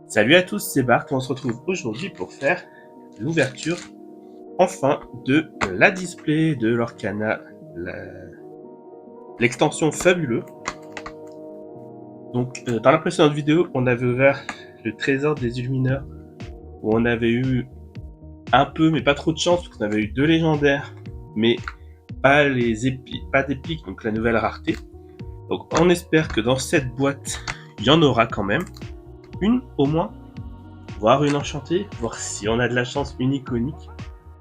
Salut à tous, c'est Bart. On se retrouve aujourd'hui pour faire l'ouverture, enfin, de la display de l'Orcana, l'extension Fabuleux. Donc, dans la précédente vidéo, on avait ouvert le trésor des Illumineurs, où on avait eu un peu, mais pas trop de chance, parce qu'on avait eu 2 légendaires, mais pas d'épiques, donc la nouvelle rareté. Donc, on espère que dans cette boîte, il y en aura quand même une au moins, voire une enchantée, voir si on a de la chance, une iconique.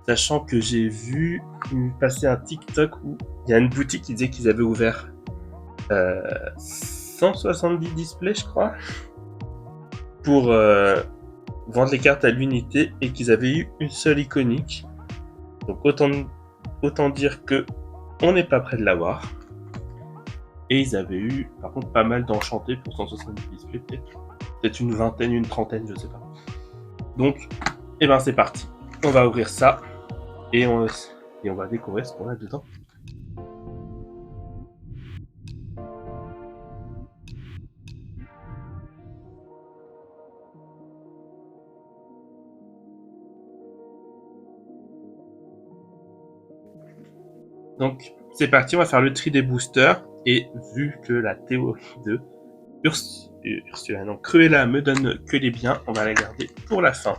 Sachant que j'ai vu passer un TikTok où il y a une boutique qui disait qu'ils avaient ouvert 170 displays, je crois, pour vendre les cartes à l'unité et qu'ils avaient eu une seule iconique. Donc autant dire que on n'est pas près de l'avoir. Et ils avaient eu, par contre, pas mal d'enchantés pour 170 displays, peut-être une vingtaine, une trentaine, je sais pas. Donc, c'est parti. On va ouvrir ça et on va découvrir ce qu'on a dedans. Donc, c'est parti, on va faire le tri des boosters. Et vu que la théorie de Ursula, non, Cruella me donne que les biens, on va la garder pour la fin.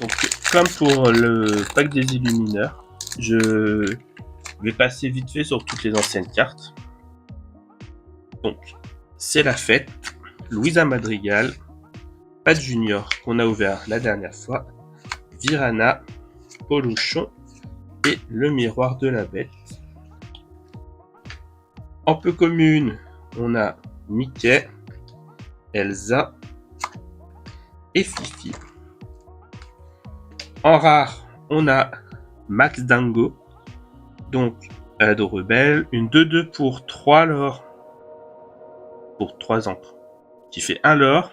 Donc, comme pour le pack des Illumineurs, je vais passer vite fait sur toutes les anciennes cartes. Donc, c'est la fête, Louisa Madrigal, Pat Junior qu'on a ouvert la dernière fois, Virana, Polochon et le miroir de la bête. En peu commune, on a Mickey, Elsa et Fifi. En rare, on a Max Dingo, donc Ado Rebelle, une 2-2 pour 3 lore, pour 3 ans, qui fait 1 lore,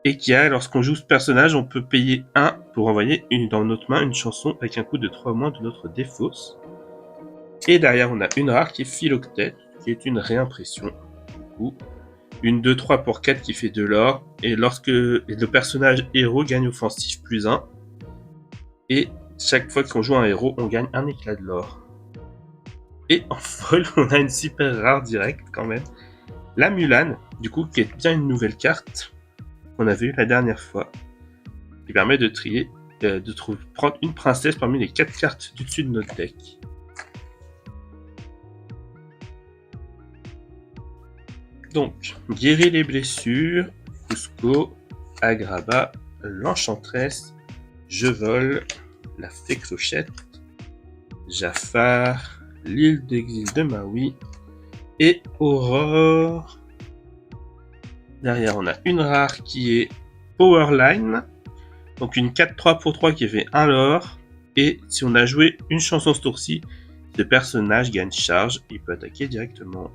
et qui a, lorsqu'on joue ce personnage, on peut payer 1 pour envoyer dans notre main une chanson avec un coût de 3 moins de notre défausse. Et derrière, on a une rare qui est Philoctète, qui est une réimpression, du coup. Une 2-3 pour 4 qui fait 2 l'or. Et lorsque le personnage héros gagne offensif plus 1. Et chaque fois qu'on joue un héros, on gagne un éclat de l'or. Et en folle, on a une super rare directe quand même. La Mulan, du coup, qui est bien une nouvelle carte qu'on avait eu la dernière fois. Qui permet de trier, prendre une princesse parmi les 4 cartes du dessus de notre deck. Donc, guérir les blessures, Cusco, Agraba, l'Enchantresse, Je vole, la Fée Clochette, Jafar, l'île d'exil de Maui et Aurore. Derrière, on a une rare qui est Powerline, donc une 4-3 pour 3 qui fait 1 lore. Et si on a joué une chanson ce tour-ci, ce personnage gagne charge et peut attaquer directement.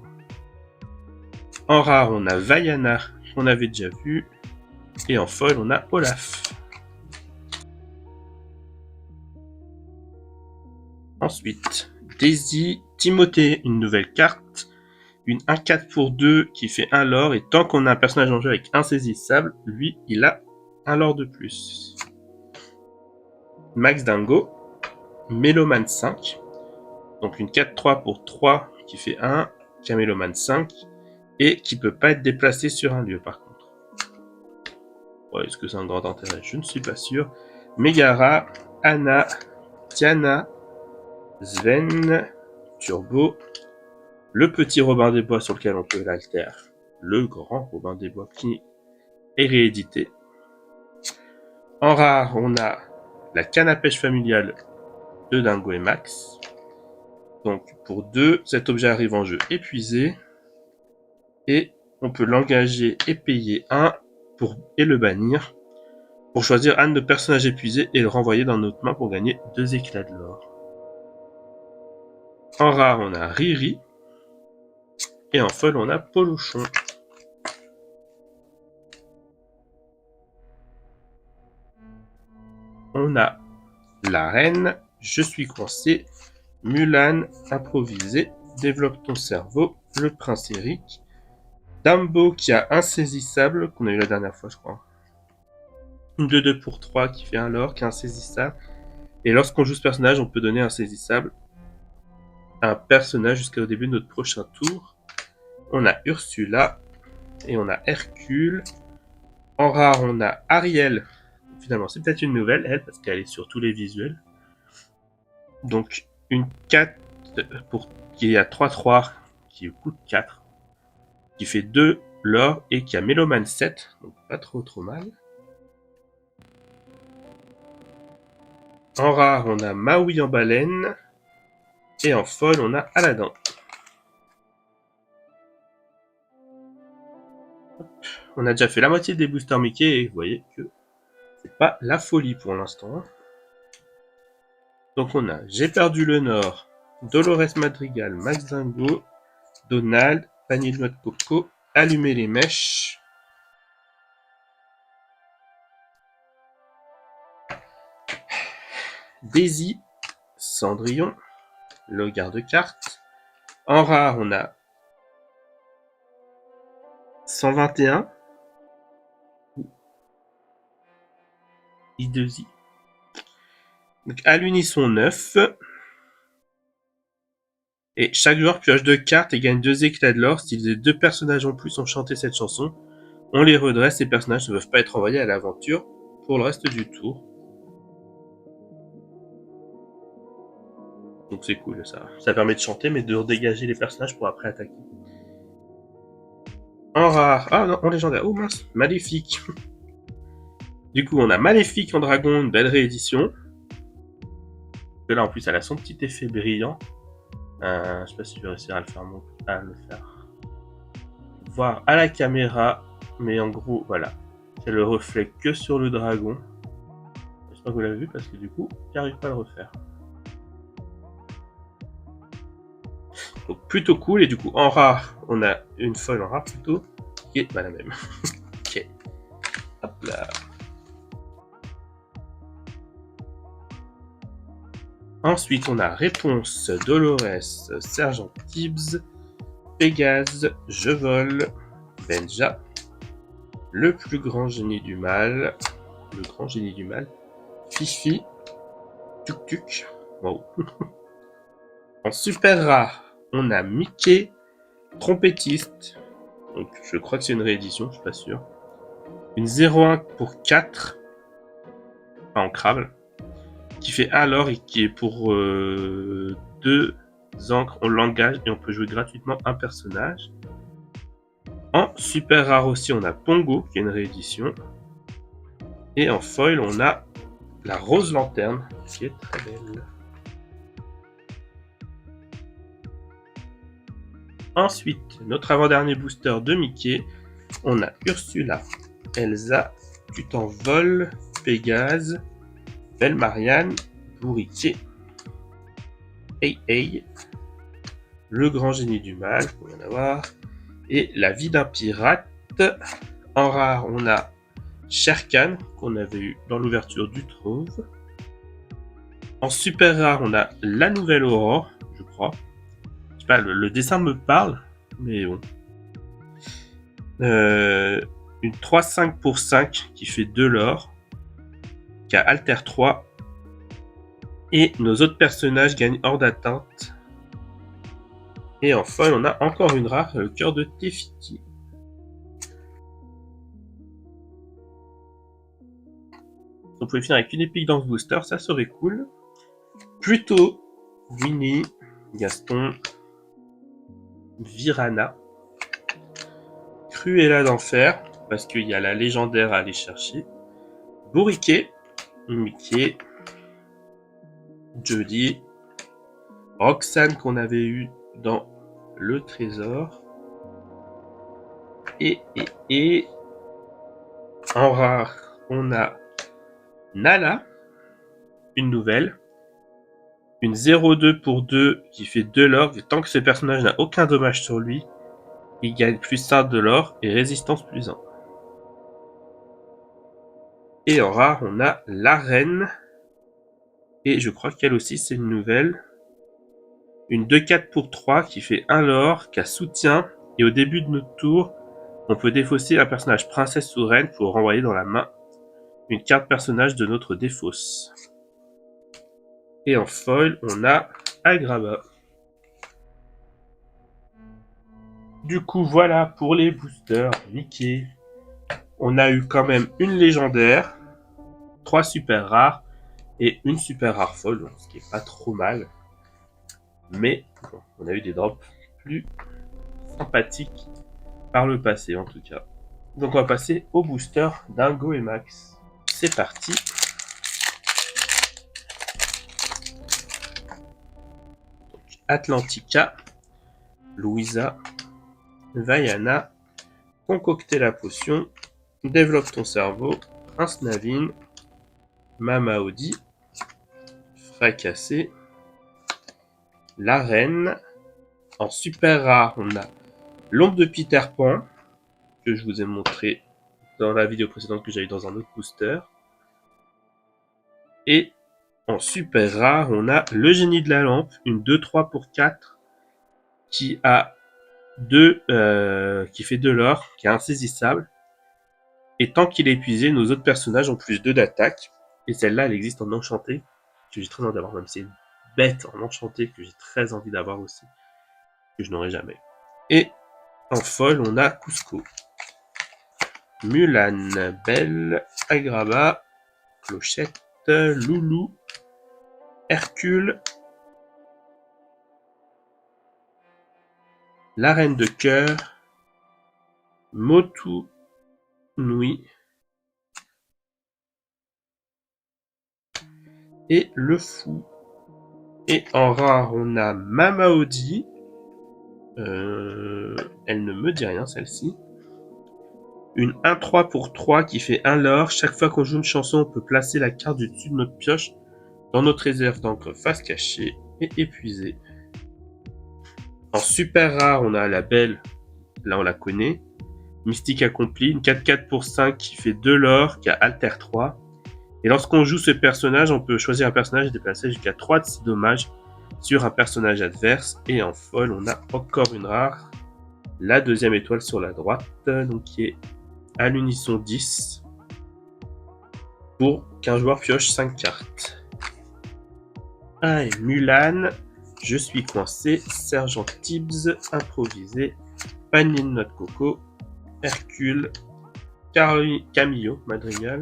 En rare, on a Vaiana, qu'on avait déjà vu. Et en folle, on a Olaf. Ensuite, Daisy, Timothée, une nouvelle carte. Une 1-4 pour 2 qui fait 1 lore. Et tant qu'on a un personnage en jeu avec insaisissable, lui, il a 1 lore de plus. Max Dingo, Méloman 5. Donc une 4-3 pour 3 qui fait 1, qui a Méloman 5. Et qui peut pas être déplacé sur un lieu par contre. Ouais, est-ce que c'est un grand intérêt? Je ne suis pas sûr. Megara, Anna, Tiana, Sven, Turbo, le petit Robin des Bois sur lequel on peut l'alter, le grand Robin des Bois qui est réédité. En rare, on a la canne à pêche familiale de Dingo et Max. Donc pour 2, cet objet arrive en jeu épuisé. Et on peut l'engager et payer 1 et le bannir. Pour choisir un de nos personnages épuisés et le renvoyer dans notre main pour gagner 2 éclats de l'or. En rare, on a Riri. Et en folle, on a Polochon. On a la reine, Je suis coincé. Mulan, improvisé. Développe ton cerveau. Le prince Eric. Dumbo qui a insaisissable, qu'on a eu la dernière fois, je crois. Une 2-2 pour 3 qui fait un lore, qui est insaisissable. Et lorsqu'on joue ce personnage, on peut donner insaisissable à un personnage jusqu'au début de notre prochain tour. On a Ursula et on a Hercule. En rare, on a Ariel. Finalement, c'est peut-être une nouvelle, elle, parce qu'elle est sur tous les visuels. Donc, une 4 pour qui est à 3-3, qui coûte 4, qui fait 2 l'or et qui a Méloman 7, donc pas trop mal. En rare, on a Maui en baleine. Et en folle, on a Aladdin. On a déjà fait la moitié des boosters Mickey et vous voyez que c'est pas la folie pour l'instant. Donc on a J'ai perdu le Nord, Dolores Madrigal, Max Dingo, Donald, Panier de noix de coco, Allumer les mèches. Daisy, Cendrillon, le garde-carte. En rare, on a 121, I2I. Donc à l'unisson 9. Et chaque joueur pioche 2 cartes et gagne 2 éclats de l'or. Si les 2 personnages en plus ont chanté cette chanson, on les redresse. Ces personnages ne peuvent pas être envoyés à l'aventure pour le reste du tour. Donc c'est cool ça. Ça permet de chanter mais de dégager les personnages pour après attaquer. En rare. Ah non, en légendaire. Oh mince, Maléfique. Du coup, on a Maléfique en dragon, une belle réédition. Et là en plus, elle a son petit effet brillant. Je sais pas si je vais réussir à le faire. Voir à la caméra. Mais en gros, voilà. C'est le reflet que sur le dragon. J'espère que vous l'avez vu parce que du coup, j'arrive pas à le refaire. Donc plutôt cool. Et du coup, en rare, on a une folle en rare plutôt. Qui est la même. Ok. Hop là. Ensuite, on a Réponse, Dolores, Sergent Tibbs, Pégase, Je vole, Benja, Le plus grand génie du mal, le grand génie du mal, Fifi, Tuk Tuk, wow. En super rare, on a Mickey, Trompettiste, donc je crois que c'est une réédition, je suis pas sûr. Une 0-1 pour 4, enfin en crabe, qui fait 1 l'or et qui est pour 2 encres en langage et on peut jouer gratuitement un personnage. En super rare aussi, on a Pongo, qui est une réédition. Et en foil, on a la Rose Lanterne, qui est très belle. Ensuite, notre avant-dernier booster de Mickey, on a Ursula, Elsa, Tu t'envoles, Pégase, Belle Marianne, Bourriquet, Hey, Le grand génie du mal, faut en avoir, et La vie d'un pirate. En rare, on a Sherkan, qu'on avait eu dans l'ouverture du Trove. En super rare, on a La Nouvelle Aurore, je crois. Je sais pas, le dessin me parle, mais bon. Une 3-5 pour 5 qui fait 2 l'or, qui a Alter 3. Et nos autres personnages gagnent hors d'atteinte. Et en folle, on a encore une rare, le cœur de Tefiti. On pouvait finir avec une épique dans ce booster, ça serait cool. Plutôt Winnie, Gaston, Virana, Cruella d'enfer, parce qu'il y a la légendaire à aller chercher, Bourriquet, Mickey, Jodie, Roxane qu'on avait eu dans le trésor, et en rare, on a Nala, une nouvelle, une 0-2 pour 2 qui fait 2 l'or, et tant que ce personnage n'a aucun dommage sur lui, il gagne plus 1 de l'or et résistance plus 1. Et en rare, on a la reine Et je crois qu'elle aussi, c'est une nouvelle. Une 2-4 pour 3 qui fait 1 lore, qui a soutien. Et au début de notre tour, on peut défausser un personnage princesse ou reine pour renvoyer dans la main une carte personnage de notre défausse. Et en foil, on a Agraba. Du coup, voilà pour les boosters Mickey. On a eu quand même une légendaire, 3 super rares et une super rare folle, ce qui est pas trop mal. Mais bon, on a eu des drops plus sympathiques par le passé en tout cas. Donc on va passer au booster Dingo et Max. C'est parti. Donc, Atlantica, Louisa, Vaiana, concocter la potion, développe ton cerveau, Prince Navin, Mama Audi, fracassé, la reine. En super rare, on a l'ombre de Peter Pan, que je vous ai montré dans la vidéo précédente que j'avais dans un autre booster. Et en super rare, on a le génie de la lampe, une 2-3 pour 4, qui a qui fait 2 l'or, qui est insaisissable. Et tant qu'il est épuisé, nos autres personnages ont plus 2 d'attaque. Et celle-là, elle existe en enchanté, que j'ai très envie d'avoir, même si c'est une bête en enchanté que j'ai très envie d'avoir aussi, que je n'aurai jamais. Et en folle, on a Cusco, Mulan, Belle, Agraba, Clochette, Loulou, Hercule, la Reine de Cœur, Motu Nui et le Fou. Et en rare, on a Mamaodi. Elle ne me dit rien, celle-ci. Une 1-3 pour 3 qui fait 1 lore. Chaque fois qu'on joue une chanson, on peut placer la carte du dessus de notre pioche dans notre réserve d'encre face cachée et épuisée. En super rare, on a la Belle. Là, on la connaît. Mystique accompli. Une 4-4 pour 5 qui fait 2 lore, qui a Alter 3. Et lorsqu'on joue ce personnage, on peut choisir un personnage et déplacer jusqu'à 3 de ses dommages sur un personnage adverse. Et en folle, on a encore une rare. La deuxième étoile sur la droite, donc qui est à l'unisson 10 pour qu'un joueur pioche 5 cartes. Ah, et Mulan, je suis coincé, Sergent Tibbs, improvisé, panier de noix de coco, Hercule, Camillo, Madrigal,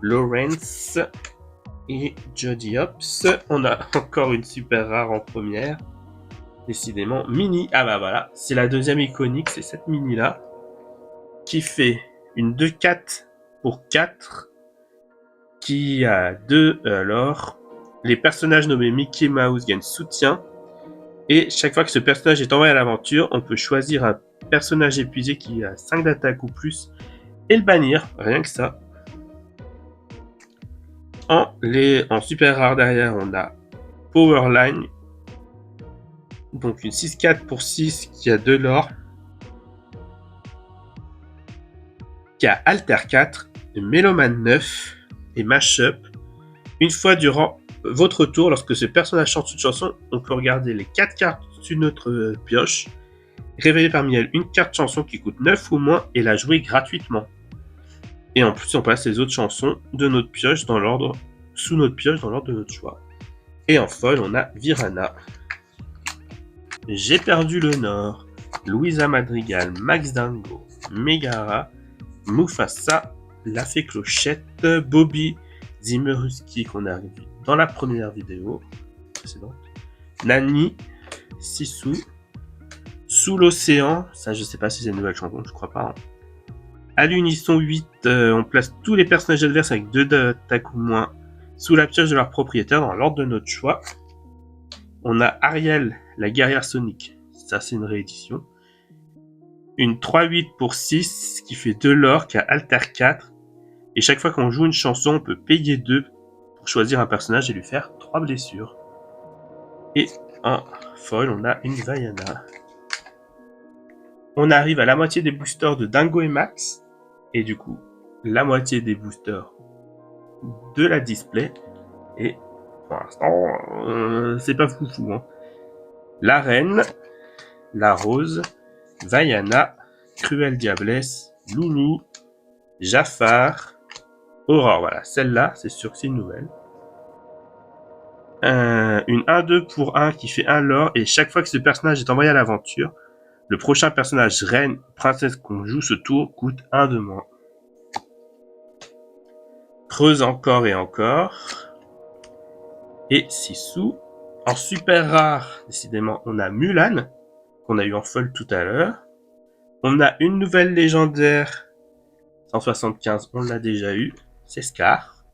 Lawrence et Jody Hopps. On a encore une super rare en première. Décidément, Mini. Ah bah voilà, c'est la deuxième iconique, c'est cette Mini là. Qui fait une 2-4 pour 4. Qui a 2 alors. Les personnages nommés Mickey Mouse gagnent soutien. Et chaque fois que ce personnage est envoyé à l'aventure, on peut choisir un personnage épuisé qui a 5 d'attaque ou plus et le bannir, rien que ça. En super rare derrière, on a Powerline. Donc une 6-4 pour 6 qui a 2 lore. Qui a Alter 4, Méloman 9 et Mashup. Une fois durant votre tour, lorsque ce personnage chante une chanson, on peut regarder les 4 cartes sur notre pioche, révéler parmi elles une carte chanson qui coûte 9 ou moins et la jouer gratuitement. Et en plus, on passe les autres chansons de notre pioche dans l'ordre, sous notre pioche dans l'ordre de notre choix. Et en folle, on a Virana, J'ai perdu le Nord, Louisa Madrigal, Max Dingo, Megara, Mufasa, La Fée Clochette, Bobby Zimeruski qu'on a vu dans la première vidéo précédente, Nani, Sisu, Sous l'océan, ça je sais pas si c'est une nouvelle chanson, je crois pas. Hein. À l'unisson 8, on place tous les personnages adverses avec 2 d'attaque ou moins sous la pioche de leur propriétaire dans l'ordre de notre choix. On a Ariel, la guerrière sonique, ça c'est une réédition. Une 3-8 pour 6 qui fait 2 lore, qui a Alter 4. Et chaque fois qu'on joue une chanson, on peut payer 2 pour choisir un personnage et lui faire 3 blessures. Et en folle, on a une Vaiana. On arrive à la moitié des boosters de Dingo et Max. Et du coup, la moitié des boosters de la display. Et pour l'instant, c'est pas foufou. Hein. La reine, la rose, Vaiana, Cruelle Diablesse, Loulou, Jafar, Aurore. Voilà, celle-là, c'est sûr que c'est une nouvelle. Une 1-2 pour 1 qui fait 1 lore, et chaque fois que ce personnage est envoyé à l'aventure, le prochain personnage reine, princesse qu'on joue ce tour coûte 1 de moins. Creuse encore et encore. Et 6 sous. En super rare, décidément, on a Mulan, qu'on a eu en folle tout à l'heure. On a une nouvelle légendaire, 175, on l'a déjà eu, c'est Scar.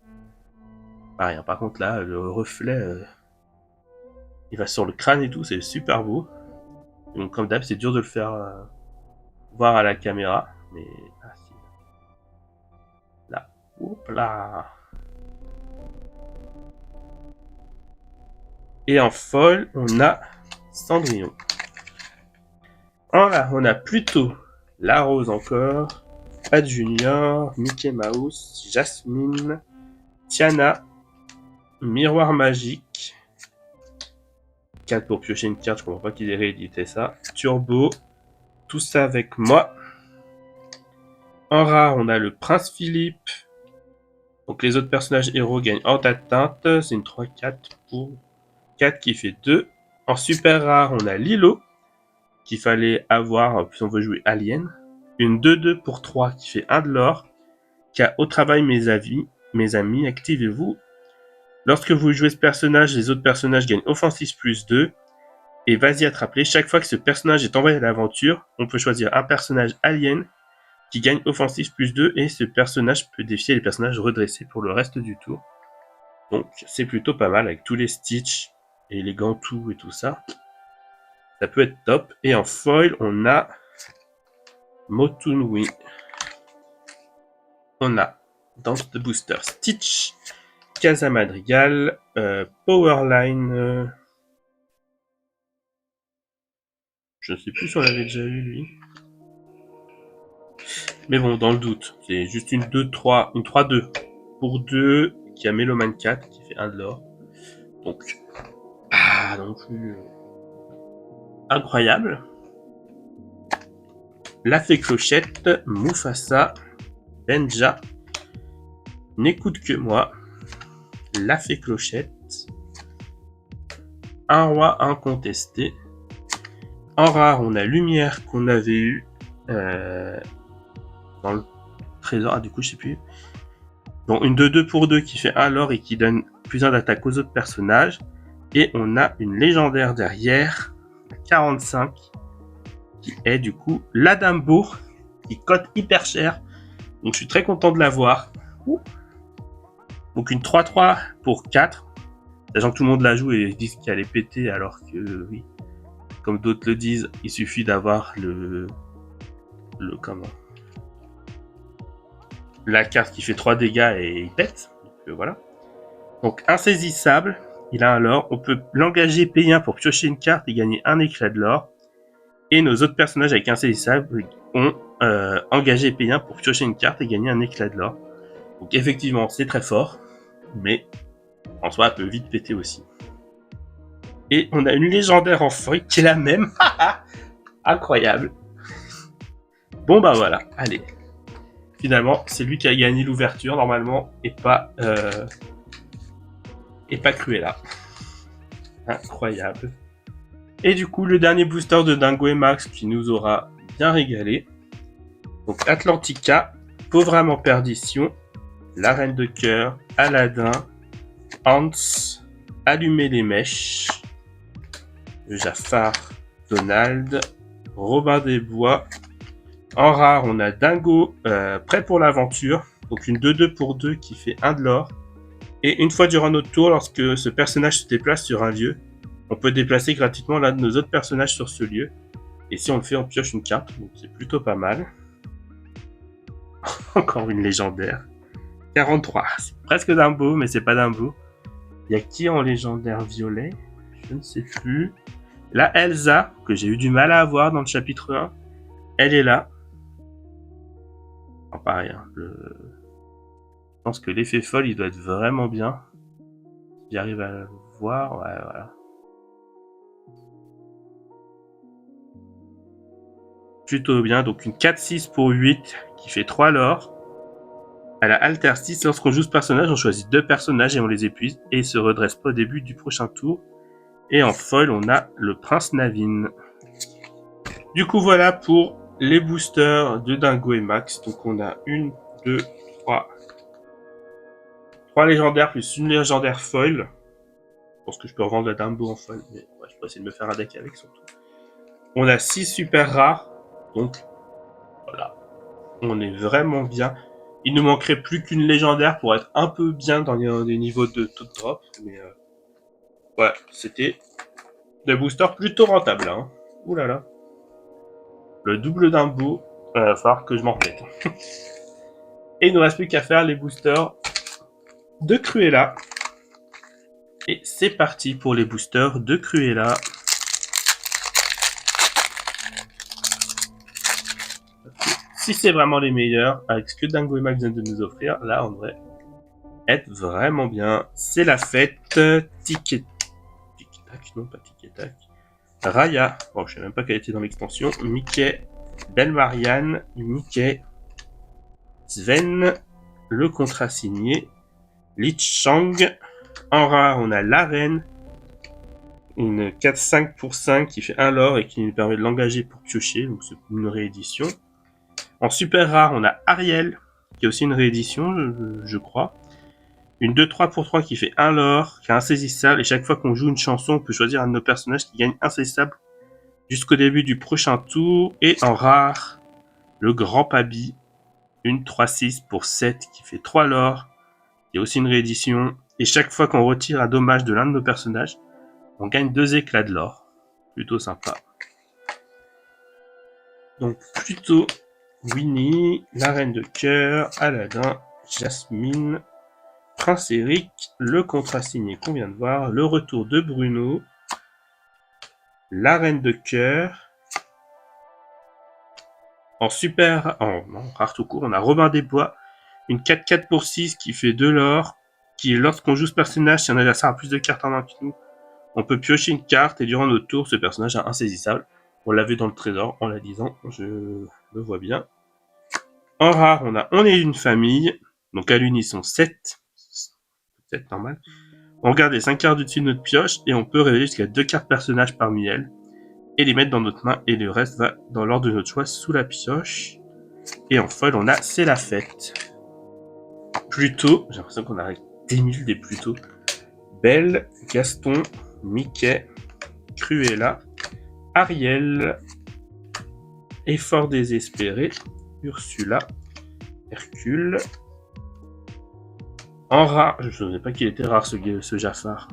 Pareil, par contre là, le reflet, il va sur le crâne et tout, c'est super beau. Donc comme d'hab, c'est dur de le faire voir à la caméra, mais ah si. Là, hop là. Et en folle, on a Cendrillon. Là, on a plutôt la rose encore, Pat Junior, Mickey Mouse, Jasmine, Tiana, Miroir Magique, 4 pour piocher une carte, je comprends pas qu'ils aient réédité ça, Turbo, tout ça avec moi. En rare, on a le Prince Philippe, donc les autres personnages héros gagnent hors d'atteinte, c'est une 3-4 pour 4 qui fait 2. En super rare, on a Lilo, qu'il fallait avoir, si on veut jouer Alien. Une 2-2 pour 3 qui fait 1 de l'or. Car au travail, mes amis, activez-vous. Lorsque vous jouez ce personnage, les autres personnages gagnent offensif plus 2. Et vas-y attrape-les. Chaque fois que ce personnage est envoyé à l'aventure, on peut choisir un personnage alien qui gagne offensif plus 2. Et ce personnage peut défier les personnages redressés pour le reste du tour. Donc c'est plutôt pas mal avec tous les Stitch et les Gantous et tout ça. Ça peut être top. Et en foil, on a Motunui. On a dans ce booster Stitch, Casa Madrigal, Powerline. Je ne sais plus si on l'avait déjà eu lui. Mais bon, dans le doute, c'est juste une 2-3, une 3-2 pour 2 qui a Meloman 4 qui fait 1 de l'or. Donc, pas non plus incroyable. La Fée Clochette, Mufasa, Benja, N'écoute que moi, La Fée Clochette, Un roi incontesté. En rare, on a Lumière qu'on avait eu dans le trésor. Ah, du coup, je sais plus. Bon, une 2-2 pour 2 qui fait 1 lore et qui donne plus 1 d'attaque aux autres personnages. Et on a une légendaire derrière, 45, qui est du coup la Dumbo, qui cote hyper cher. Donc je suis très content de l'avoir. Donc une 3-3 pour 4. Sachant que tout le monde la joue et disent qu'elle est pétée, alors que oui, comme d'autres le disent, il suffit d'avoir la carte qui fait 3 dégâts et il pète. Donc voilà. Donc insaisissable, il a un lore. On peut l'engager payer 1 pour piocher une carte et gagner un éclat de l'or. Et nos autres personnages avec insaisissable ont engagé payer 1 pour piocher une carte et gagner un éclat de l'or. Donc effectivement, c'est très fort, mais en soi, elle peut vite péter aussi. Et on a une légendaire en feuille qui est la même. Incroyable. Bon bah voilà, allez. Finalement, c'est lui qui a gagné l'ouverture normalement et pas Cruella. Incroyable. Et du coup, le dernier booster de Dingo et Max qui nous aura bien régalé. Donc Atlantica, Pauvre âme en perdition, La Reine de Cœur, Aladdin, Hans, Allumer les mèches, Jafar, Donald, Robin des Bois. En rare, on a Dingo, prêt pour l'aventure. Donc une 2-2 pour 2 qui fait 1 de l'or. Et une fois durant notre tour, lorsque ce personnage se déplace sur un lieu, on peut déplacer gratuitement l'un de nos autres personnages sur ce lieu. Et si on le fait, on pioche une carte. Donc c'est plutôt pas mal. Encore une légendaire. 43. C'est presque Dumbo, mais c'est pas Dumbo. Il y a qui en légendaire violet? Je ne sais plus. Là, Elsa, que j'ai eu du mal à avoir dans le chapitre 1. Elle est là. Enfin, pareil, hein, je pense que l'effet folle, il doit être vraiment bien. J'arrive à le voir, ouais, voilà. Plutôt bien, donc une 4-6 pour 8 qui fait 3 lore. Elle a Alter 6, lorsqu'on joue ce personnage, on choisit 2 personnages et on les épuise et se redresse pas au début du prochain tour. Et en foil, on a le Prince Navin. Du coup, voilà pour les boosters de Dingo et Max. Donc on a 1, 2, 3. 3 légendaires plus une légendaire foil. Je pense que je peux revendre la Dingo en foil, mais ouais, je peux essayer de me faire un deck avec surtout. On a 6 super rares, donc voilà, on est vraiment bien. Il nous manquerait plus qu'une légendaire pour être un peu bien dans les niveaux de tout drop, mais ouais, c'était des boosters plutôt rentables. Hein. Ouh là là. Le double d'un bout, il va falloir que je m'en remette. Et il ne reste plus qu'à faire les boosters de Cruella. Et c'est parti pour les boosters de Cruella. Si c'est vraiment les meilleurs, avec ce que Dingo et Max viennent de nous offrir, là on devrait être vraiment bien. C'est la fête. Tic tac, non pas tic tac. Raya, bon je sais même pas qu'elle était dans l'extension. Mickey, Belle Marianne, Mickey, Sven, le contrat signé, Li Chang. En rare, on a la reine, une 4-5 pour 5 qui fait 1 lore et qui nous permet de l'engager pour piocher, donc c'est une réédition. En super rare, on a Ariel, qui est aussi une réédition, je crois. Une 2-3 pour 3 qui fait 1 lore, qui est insaisissable, et chaque fois qu'on joue une chanson, on peut choisir un de nos personnages qui gagne insaisissable jusqu'au début du prochain tour. Et en rare, le Grand Pabi, une 3-6 pour 7 qui fait 3 lore, qui est aussi une réédition, et chaque fois qu'on retire un dommage de l'un de nos personnages, on gagne 2 éclats de l'or. Plutôt sympa. Donc plutôt Winnie, la Reine de Cœur, Aladdin, Jasmine, Prince Eric, le contrat signé qu'on vient de voir, le retour de Bruno, la Reine de Cœur. En rare tout court, on a Robin des Bois, une 4-4 pour 6 qui fait 2 l'or, qui lorsqu'on joue ce personnage, si un adversaire a plus de cartes en main que nous, on peut piocher une carte et durant notre tour, ce personnage est insaisissable. On l'a vu dans le trésor en la disant, je le vois bien. En rare, on est une famille, donc à l'unisson 7, 7 normal. On regarde les 5 cartes au-dessus de notre pioche et on peut révéler jusqu'à 2 cartes personnages parmi elles et les mettre dans notre main et le reste va dans l'ordre de notre choix sous la pioche. Et en foil, on a C'est la fête. Pluto, j'ai l'impression qu'on a des mille des Pluto. Belle, Gaston, Mickey, Cruella, Ariel, Effort désespéré, Ursula, Hercule. En rare, je ne savais pas qu'il était rare ce Jafar.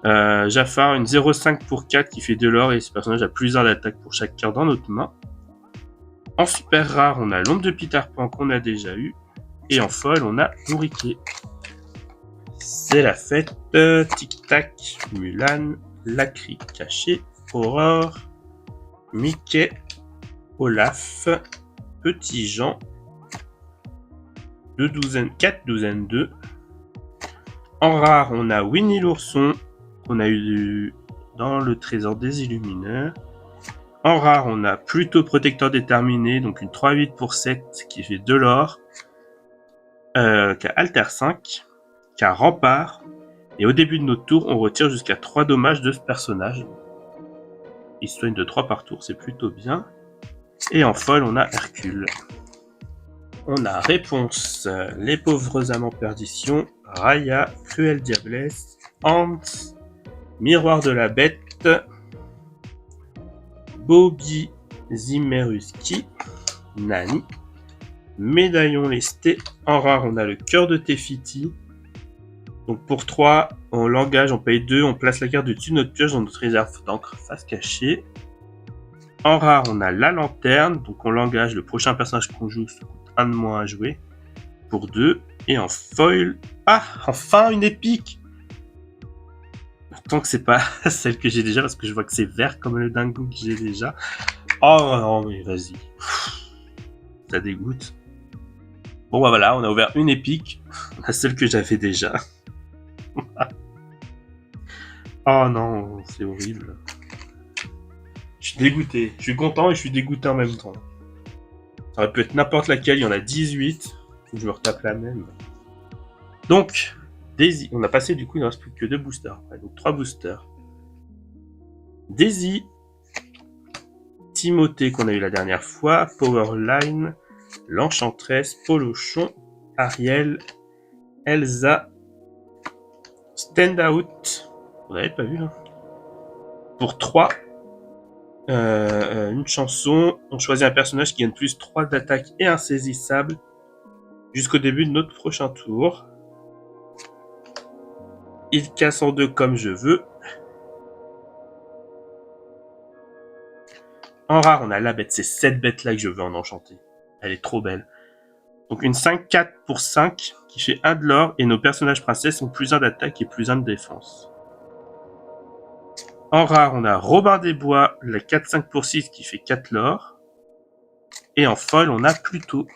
Jafar, une 0,5 pour 4 qui fait de l'or et ce personnage a plusieurs d'attaque pour chaque carte dans notre main. En super rare, on a l'ombre de Peter Pan qu'on a déjà eu. Et en foil, on a Bourriquet. C'est la fête. Tic Tac, Mulan, Lacry caché, Aurore, Mickey, Olaf, Petit Jean, 4 douzaines 2. En rare, on a Winnie l'ourson, qu'on a eu dans le trésor des Illumineurs. En rare, on a Pluto protecteur déterminé, donc une 3-8 pour 7 qui fait 2 l'or, qui a Alter 5, qui a Rempart, et au début de notre tour, on retire jusqu'à 3 dommages de ce personnage. Il soigne de 3 par tour, c'est plutôt bien. Et en foil, on a Hercule. On a Réponse, Les pauvres âmes en perdition, Raya, Cruelle Diablesse, Hans, Miroir de la Bête, Bobby Zimeruski, Nani, Médaillon lesté. En rare, on a le Cœur de Tefiti. Donc pour 3, on l'engage, on paye 2, on place la carte du dessus de notre pioche dans notre réserve d'encre face cachée. En rare, on a la Lanterne, donc on l'engage, le prochain personnage qu'on joue se coûte 1 de moins à jouer, pour 2. Et en foil, enfin une épique. Tant que c'est pas celle que j'ai déjà, parce que je vois que c'est vert comme le dingo que j'ai déjà. Oh non, mais vas-y. Ça dégoûte. Bon bah voilà, on a ouvert une épique, la seule que j'avais déjà. Oh non, c'est horrible. Je suis dégoûté. Je suis content et je suis dégoûté en même temps. Ça aurait pu être n'importe laquelle, il y en a 18. Faut que je me retape la même. Donc, Daisy, on a passé du coup, il ne reste plus que 2 boosters. Donc 3 boosters. Daisy, Timothée qu'on a eu la dernière fois, Powerline, l'Enchantress, Polochon, Ariel, Elsa, Standout, on n'avait pas vu hein. Pour 3, une chanson, on choisit un personnage qui gagne plus 3 d'attaque et insaisissable jusqu'au début de notre prochain tour. Il casse en 2 comme je veux. En rare, on a la bête, c'est cette bête là que je veux en enchanter. Elle est trop belle. Donc une 5-4 pour 5 qui fait 1 de l'or et nos personnages princesses ont plus 1 d'attaque et plus 1 de défense. En rare, on a Robin des Bois, la 4-5 pour 6 qui fait 4 l'or. Et en foil, on a Pluto.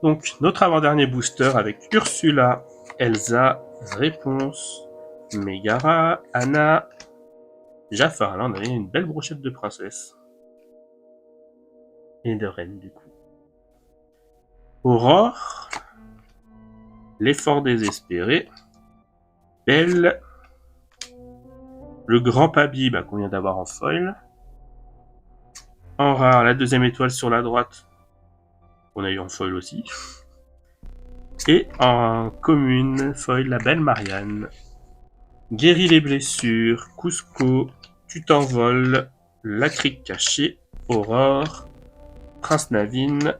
Donc notre avant-dernier booster avec Ursula, Elsa, Réponse, Megara, Anna, Jafar. Là, on avait une belle brochette de princesses. Et de reines, du coup. Aurore, l'effort désespéré, Belle, le grand Pabi qu'on vient d'avoir en foil. En rare, la deuxième étoile sur la droite, qu'on a eu en foil aussi. Et en commune, foil, la belle Marianne. Guéris les blessures, Cusco, tu t'envoles, la crique cachée, Aurore, Prince Navine,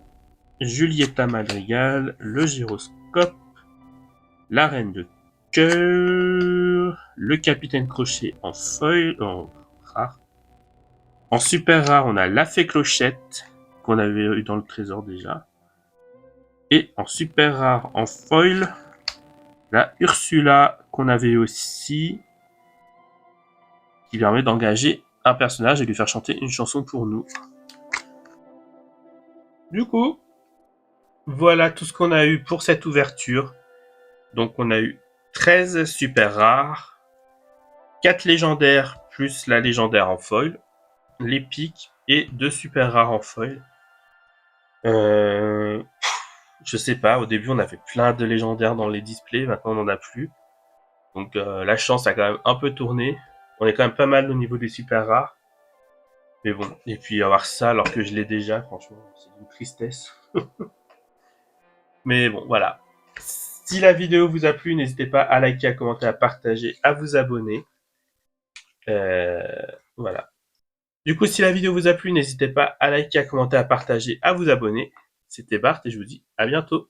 Julieta Madrigal, le gyroscope, la reine de cœur, le capitaine Crochet en foil, en rare. En super rare, on a la fée Clochette, qu'on avait eu dans le trésor déjà. Et en super rare, en foil, la Ursula, qu'on avait aussi, qui permet d'engager un personnage et lui faire chanter une chanson pour nous. Du coup, voilà tout ce qu'on a eu pour cette ouverture. Donc on a eu 13 super rares, 4 légendaires plus la légendaire en foil, l'épique et 2 super rares en foil. Je sais pas, au début on avait plein de légendaires dans les displays, maintenant on n'en a plus. Donc la chance a quand même un peu tourné. On est quand même pas mal au niveau des super rares. Mais bon, et puis avoir ça alors que je l'ai déjà, franchement, c'est une tristesse. Mais bon, voilà. Si la vidéo vous a plu, n'hésitez pas à liker, à commenter, à partager, à vous abonner. Voilà. Du coup, si la vidéo vous a plu, n'hésitez pas à liker, à commenter, à partager, à vous abonner. C'était Bart et je vous dis à bientôt.